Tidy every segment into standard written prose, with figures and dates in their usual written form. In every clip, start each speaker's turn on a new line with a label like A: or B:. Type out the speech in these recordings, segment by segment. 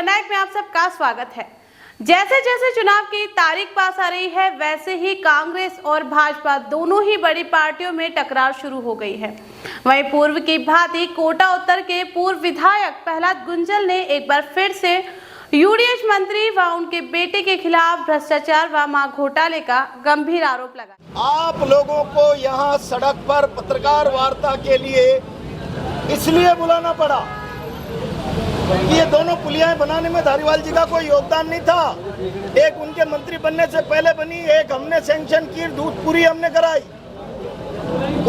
A: जननायक में आप सबका स्वागत है। जैसे जैसे चुनाव की तारीख पास आ रही है, वैसे ही कांग्रेस और भाजपा दोनों ही बड़ी पार्टियों में टकराव शुरू हो गई है। वहीं पूर्व की भांति कोटा उत्तर के पूर्व विधायक प्रहलाद गुंजल ने एक बार फिर से यूडीएच मंत्री व उनके बेटे के खिलाफ भ्रष्टाचार व मां घोटाले का गंभीर आरोप लगाया।
B: आप लोगों को यहाँ सड़क पर पत्रकार वार्ता के लिए इसलिए बुलाना पड़ा कि ये दोनों पुलियाएं बनाने में धारीवाल जी का कोई योगदान नहीं था। एक उनके मंत्री बनने से पहले बनी, एक हमने सैंक्शन की, दूधपुरी हमने कराई।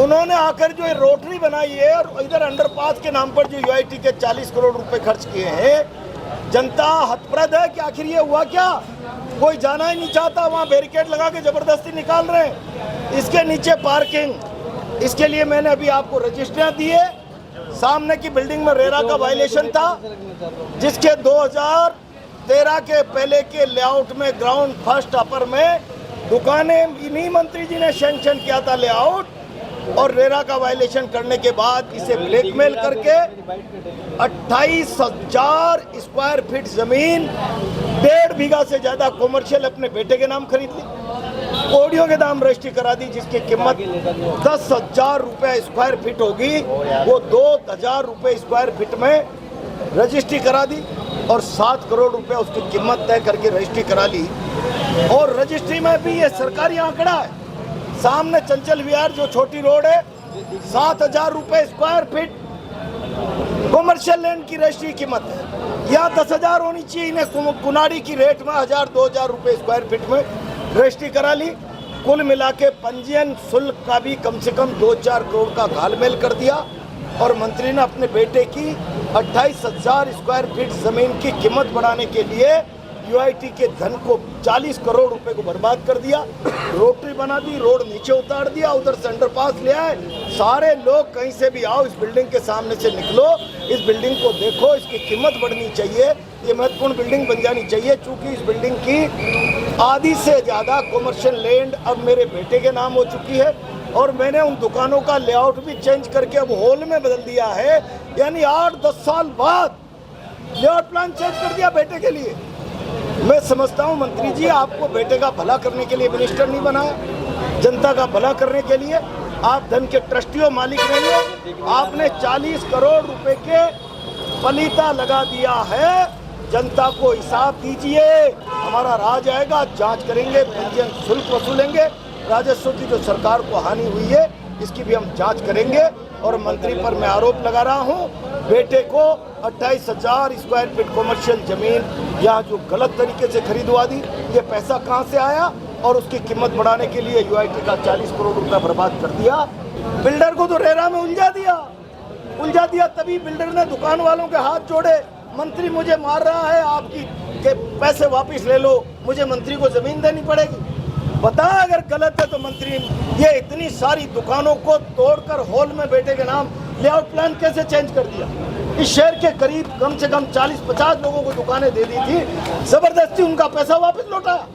B: उन्होंने आकर जो रोटरी बनाई है और इधर अंडरपास के नाम पर जो यूआईटी के 40 करोड़ रुपए खर्च किए हैं, जनता हतप्रद है कि आखिर ये हुआ क्या। कोई जाना ही नहीं चाहता, वहाँ बैरिकेड लगा के जबरदस्ती निकाल रहे हैं। इसके नीचे पार्किंग, इसके लिए मैंने अभी आपको रजिस्ट्रियाँ दी है। सामने की बिल्डिंग में रेरा का वायलेशन था, जिसके 2013 के पहले के लेआउट में ग्राउंड फर्स्ट अपर में दुकानें इन्हीं मंत्री जी ने सैंक्शन किया था लेआउट, और रेरा का वायलेशन करने के बाद इसे ब्लैकमेल करके 28,000 स्क्वायर फीट जमीन 1.5 बीघा से ज्यादा कॉमर्शियल अपने बेटे के नाम खरीद ली। कोडियों के दाम रजिस्ट्री करा दी, जिसकी कीमत 10,000 रुपये स्क्वायर फीट होगी, वो 2,000 रुपये स्क्वायर फीट में रजिस्ट्री करा दी और 7 करोड़ रुपए उसकी कीमत तय करके रजिस्ट्री करा ली। और रजिस्ट्री में भी ये सरकारी आंकड़ा है। सामने चंचल विहार जो छोटी रोड है, 7,000 रुपये स्क्वायर फीट कॉमर्शियल लैंड की रजिस्ट्री कीमत है। यहाँ 10,000 होनी चाहिए, इन्हें कुनाड़ी की रेट में 1,000-2,000 रुपये स्क्वायर फीट में रजिस्ट्री करा ली। कुल मिला के पंजीयन शुल्क का भी कम से कम 2-4 करोड़ का घालमेल कर दिया। और मंत्री ने अपने बेटे की 28,000 स्क्वायर फीट जमीन की कीमत बढ़ाने के लिए यूआईटी के धन को 40 करोड़ रुपए को बर्बाद कर दिया। रोटरी बना दी, रोड नीचे उतार दिया, उधर से अंडरपास ले आए। सारे लोग कहीं से भी आओ, इस बिल्डिंग के सामने से निकलो, इस बिल्डिंग को देखो, इसकी कीमत बढ़नी चाहिए, ये महत्वपूर्ण बिल्डिंग बन जानी चाहिए। चूंकि इस बिल्डिंग की आधी से ज़्यादा कॉमर्शियल लैंड अब मेरे बेटे के नाम हो चुकी है, और मैंने उन दुकानों का लेआउट भी चेंज करके अब हॉल में बदल दिया है। यानी 8-10 साल बाद लेआउट प्लान चेंज कर दिया बेटे के लिए। मैं समझता हूं मंत्री जी, आपको बेटे का भला करने के लिए मिनिस्टर नहीं बनाया, जनता का भला करने के लिए। आप धन के ट्रस्टी हो, मालिक नहीं हो। आपने 40 करोड़ रुपए के पलीता लगा दिया है। जनता को हिसाब दीजिए, हमारा राज आएगा, जांच करेंगे, पंजीयन शुल्क वसूलेंगे, राजस्व की जो सरकार को हानि हुई है इसकी भी हम जांच करेंगे। और मंत्री पर मैं आरोप लगा रहा हूं, बेटे को 28,000 स्क्वायर फीट कॉमर्शियल जमीन यहाँ जो गलत तरीके से खरीदवा दी, ये पैसा कहाँ से आया, और उसकी कीमत बढ़ाने के लिए यूआईटी का 40 करोड़ रुपया बर्बाद कर दिया। बिल्डर को तो रेरा में उलझा दिया। तभी बिल्डर ने दुकान वालों के हाथ जोड़े, मंत्री मुझे मार रहा है, आपकी के पैसे वापिस ले लो, मुझे मंत्री को जमीन देनी पड़ेगी। बता, अगर गलत है तो मंत्री ये इतनी सारी दुकानों को तोड़कर हॉल में बेटे के नाम लेआउट प्लान कैसे चेंज कर दिया। इस शहर के करीब कम से कम 40-50 लोगों को दुकानें दे दी थी, जबरदस्ती उनका पैसा वापस लौटाया।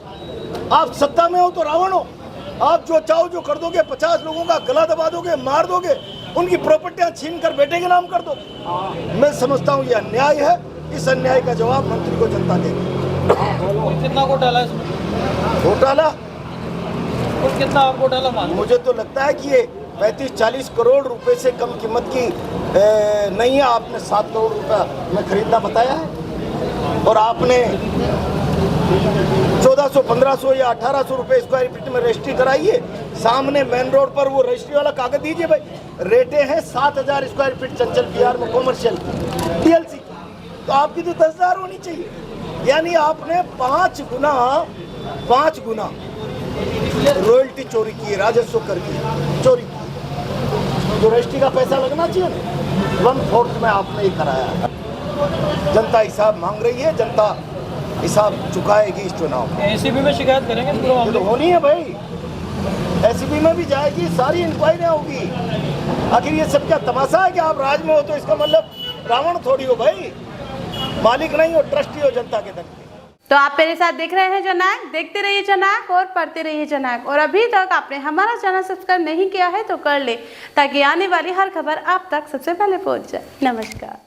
B: आप सत्ता में हो तो रावण हो, आप जो चाहो जो कर दोगे, 50 लोगों का गला दबा दोगे, मार दोगे, उनकी प्रॉपर्टियां छीन कर बेटे के नाम कर दो। मैं समझता हूँ ये अन्याय है। इस अन्याय का जवाब मंत्री को जनता देगी।
C: कितना घोटाला है?
B: घोटाला
C: कितना आप घोटाला मान?
B: मुझे तो लगता है कि ये 35-40 करोड़ रुपए से कम कीमत की नहीं है। आपने 7 करोड़ रुपया में खरीदना बताया है, और आपने 1400, 1500 या 1800 रुपये स्क्वायर फीट में रजिस्ट्री कराई है। सामने मेन रोड पर वो रजिस्ट्री वाला कागज दीजिए भाई। रेटे हैं 7,000 स्क्वायर फीट चंचल विहार में कॉमर्शियल डीएलसी, तो आपकी तो 10,000 होनी चाहिए। यानी आपने 5 गुना रॉयल्टी चोरी की है, राजस्व कर की चोरी की। जो रजिस्ट्री का पैसा लगना चाहिए ना, 1/4 में आपने ये कराया। जनता हिसाब मांग रही है, जनता हिसाब चुकाएगी इस चुनाव में।
C: एसीबी में शिकायत करेंगे?
B: ये तो होनी है भाई, एसीबी में भी जाएगी, सारी इंक्वायरियाँ होगी। आखिर ये सब क्या तमाशा है कि आप राज में हो तो इसका मतलब रावण थोड़ी हो भाई, मालिक नहीं हो, ट्रस्टी हो जनता के धन के।
A: तो आप मेरे साथ देख रहे हैं जननायक, देखते रहिए जननायक और पढ़ते रहिए जननायक। और अभी तक आपने हमारा चैनल सब्सक्राइब नहीं किया है तो कर ले, ताकि आने वाली हर खबर आप तक सबसे पहले पहुंच जाए। नमस्कार।